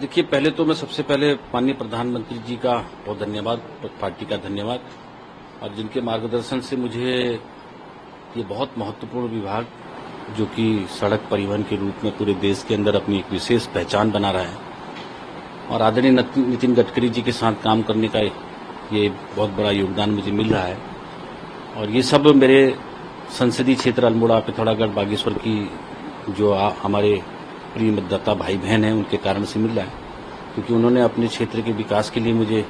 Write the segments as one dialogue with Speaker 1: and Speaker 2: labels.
Speaker 1: देखिए, पहले तो मैं सबसे पहले माननीय प्रधानमंत्री जी का बहुत धन्यवाद, पार्टी का धन्यवाद, और जिनके मार्गदर्शन से मुझे ये बहुत महत्वपूर्ण विभाग जो कि सड़क परिवहन के रूप में पूरे देश के अंदर अपनी एक विशेष पहचान बना रहा है, और आदरणीय नितिन गडकरी जी के साथ काम करने का ये बहुत बड़ा योगदान मुझे मिल रहा है। और ये सब मेरे संसदीय क्षेत्र अल्मोड़ा, पिथौरागढ़, बागेश्वर की जो हमारे प्रिय मतदाता भाई बहन हैं उनके कारण से मिल रहा है, क्योंकि उन्होंने अपने क्षेत्र के विकास के लिए मुझे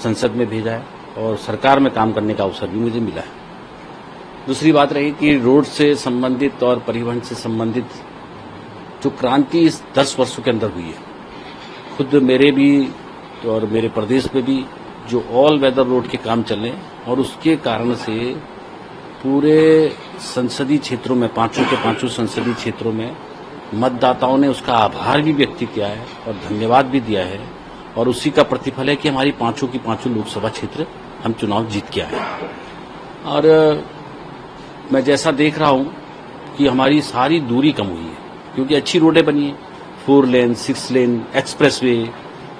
Speaker 1: संसद में भेजा है और सरकार में काम करने का अवसर भी मुझे मिला है। दूसरी बात रही कि रोड से संबंधित और परिवहन से संबंधित जो क्रांति इस 10 वर्षों के अंदर हुई है, खुद मेरे भी और मेरे प्रदेश में भी जो ऑल वेदर रोड के काम चल रहे हैं, और उसके कारण से पूरे संसदीय क्षेत्रों में, पांचों के पांचों संसदीय क्षेत्रों में मतदाताओं ने उसका आभार भी व्यक्त किया है और धन्यवाद भी दिया है, और उसी का प्रतिफल है कि हमारी पांचों की पांचों लोकसभा क्षेत्र हम चुनाव जीत के आए। और मैं जैसा देख रहा हूं कि हमारी सारी दूरी कम हुई है, क्योंकि अच्छी रोडें बनी हैं, 4 लेन, 6 लेन, एक्सप्रेसवे,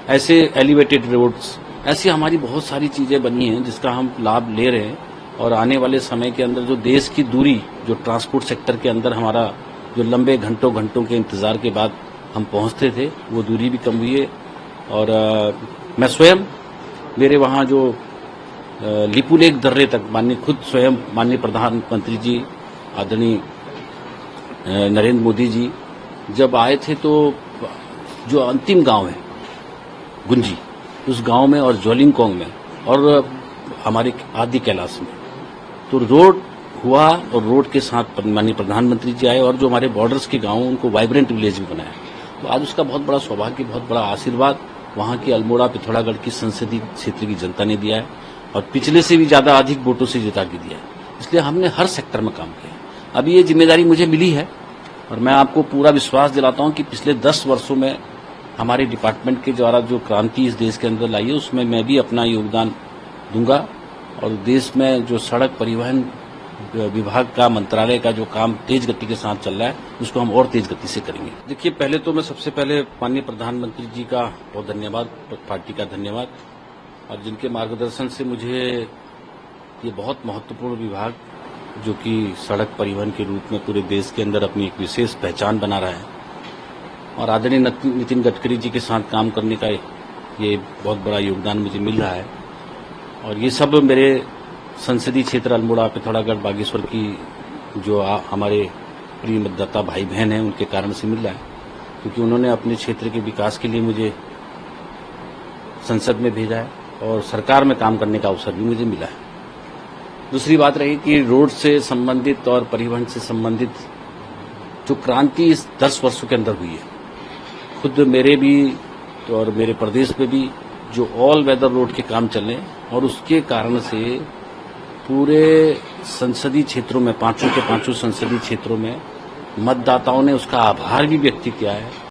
Speaker 1: ऐसे एलिवेटेड रोड्स, ऐसी हमारी बहुत सारी चीजें बनी हैं जिसका हम लाभ ले रहे हैं। और आने वाले समय के अंदर जो देश की दूरी, जो ट्रांसपोर्ट सेक्टर के अंदर हमारा जो लंबे घंटों के इंतजार के बाद हम पहुंचते थे, वो दूरी भी कम हुई है। और मैं स्वयं, मेरे वहाँ जो लिपुलेख दर्रे तक माननीय प्रधानमंत्री जी, आदरणीय नरेंद्र मोदी जी जब आए थे, तो जो अंतिम गांव है गुंजी, उस गांव में, और ज्वालिंगकोंग में, और हमारे आदि कैलाश में, तो रोड हुआ, और रोड के साथ माननीय प्रधानमंत्री जी आए, और जो हमारे बॉर्डर्स के गांव उनको वाइब्रेंट विलेज भी बनाया। तो आज उसका बहुत बड़ा सौभाग्य, बहुत बड़ा आशीर्वाद वहां की अल्मोड़ा, पिथौरागढ़ की संसदीय क्षेत्र की जनता ने दिया है, और पिछले से भी ज्यादा अधिक वोटों से जिता के दिया है। इसलिए हमने हर सेक्टर में काम किया है। अभी ये जिम्मेदारी मुझे मिली है, और मैं आपको पूरा विश्वास दिलाता हूं कि पिछले 10 वर्षों में हमारे डिपार्टमेंट के द्वारा जो क्रांति इस देश के अंदर लाई है, उसमें मैं भी अपना योगदान दूंगा, और देश में जो सड़क परिवहन विभाग का, मंत्रालय का जो काम तेज गति के साथ चल रहा है, उसको हम और तेज गति से करेंगे। देखिए, पहले तो मैं सबसे पहले माननीय प्रधानमंत्री जी का बहुत धन्यवाद, पार्टी का धन्यवाद, और जिनके मार्गदर्शन से मुझे ये बहुत महत्वपूर्ण विभाग जो कि सड़क परिवहन के रूप में पूरे देश के अंदर अपनी एक विशेष पहचान बना रहा है, और आदरणीय नितिन गडकरी जी के साथ काम करने का ये बहुत बड़ा योगदान मुझे मिल रहा है। और ये सब मेरे संसदीय क्षेत्र अल्मोड़ा, पिथौरागढ़, बागेश्वर की जो हमारे प्रिय मतदाता भाई बहन हैं उनके कारण से मिल रहा है, क्योंकि उन्होंने अपने क्षेत्र के विकास के लिए मुझे संसद में भेजा है और सरकार में काम करने का अवसर भी मुझे मिला है। दूसरी बात रही कि रोड से संबंधित और परिवहन से संबंधित जो क्रांति इस 10 वर्षों के अंदर हुई है, खुद मेरे भी और मेरे प्रदेश में भी जो ऑल वेदर रोड के काम चल रहे हैं, और उसके कारण से पूरे संसदीय क्षेत्रों में, पांचों के पांचों संसदीय क्षेत्रों में मतदाताओं ने उसका आभार भी व्यक्त किया है